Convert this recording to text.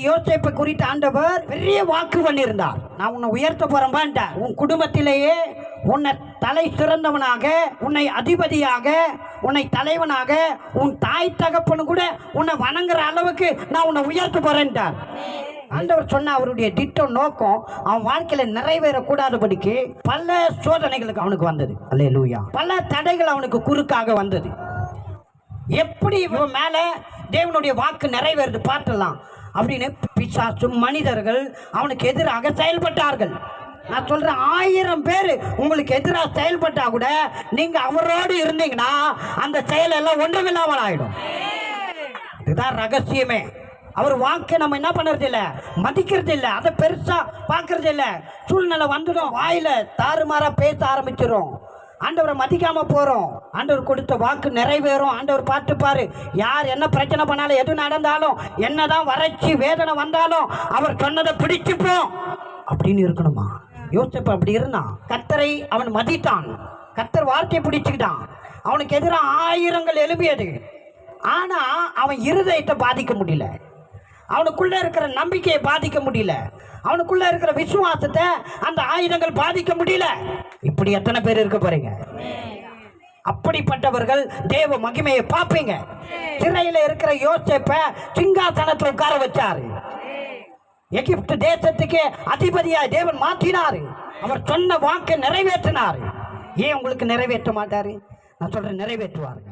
யோசேப்பை குறித்து ஆண்டவர் பெரிய வாக்கு பண்ணியிருந்தார். நான் உன்னை உயர்த்த போறேன்பான்ட்டார். உன் குடும்பத்திலேயே உன்னை தலை சிறந்தவனாக, உன்னை அதிபதியாக, உன்னை தலைவனாக, உன் தாய் தகப்பனு கூட உன்னை வணங்குற அளவுக்கு நான் உன்னை உயர்த்த போறேன்ட்டார். ஆண்டவர் சொன்ன அவருடைய திட்டம் நோக்கம் அவன் வாழ்க்கையில நிறைவேறக்கூடாதபடிக்கு பல சோதனைகளுக்கு அவனுக்கு வந்தது. அல்லேலூயா. பல தடைகள் அவனுக்கு குறுக்காக வந்தது. எப்படி இவன் மேல தேவனுடைய வாக்கு நிறைவேறது பார்த்தலாம் அப்படின்னு பிசாசும் மனிதர்கள் அவனுக்கு எதிராக செயல்பட்டார்கள். நான் சொல்றேன், 1000 பேர் உங்களுக்கு எதிராக செயல்பட்டா கூட நீங்க அவரோடு இருந்தீங்கன்னா அந்த செயல் எல்லாம் ஒன்றுமில்லாமல் ஆயிடும். இதுதான் ரகசியமே. அவர் வாக்கை நம்ம என்ன பண்றது இல்லை, மதிக்கிறது இல்லை, அதை பெருசா பார்க்கறது இல்லை. சூழ்நிலை வந்துடும், வாயில தாறுமாறா பேச ஆரம்பிச்சிடும், ஆண்டவரை மதிக்காம போறோம். ஆண்டவர் கொடுத்த வாக்கு நிறைவேறும். ஆண்டவர் பார்த்துப்பாரு. யார் என்ன பிரச்சனை பண்ணாலும், எது நடந்தாலும், என்னதான் வறட்சி வேதனை வந்தாலும் அவர் சொன்னதை பிடிச்சுப்போம் அப்படின்னு இருக்கணுமா? யோசிப்ப அப்படி இருந்தான். கர்த்தரை அவன் மதித்தான், கர்த்தர் வார்த்தையை பிடிச்சுக்கிட்டான். அவனுக்கு எதிராக 1000 எழுப்பியது. ஆனா அவன் இருதயத்தை பாதிக்க முடியல, அவனுக்குள்ள இருக்கிற நம்பிக்கையை பாதிக்க முடியல, அவனுக்குள்ள இருக்கிற விசுவாசத்தை அந்த ஆயுதங்கள் பாதிக்க முடியல. இப்படி எத்தனை பேர் இருக்க போறீங்க? அப்படிப்பட்டவர்கள் தேவ மகிமையை பார்ப்பீங்க. சிறையில இருக்கிற யோசேப்பை சிங்காசனத்தில் உட்கார வச்சாரு. எகிப்து தேசத்துக்கு அதிபதியாய் தேவன் மாற்றினாரு. அவர் சொன்ன வாக்கை நிறைவேற்றினாரு. ஏன் உங்களுக்கு நிறைவேற்ற மாட்டாரு? நான் சொல்றேன், நிறைவேற்றுவாருங்க.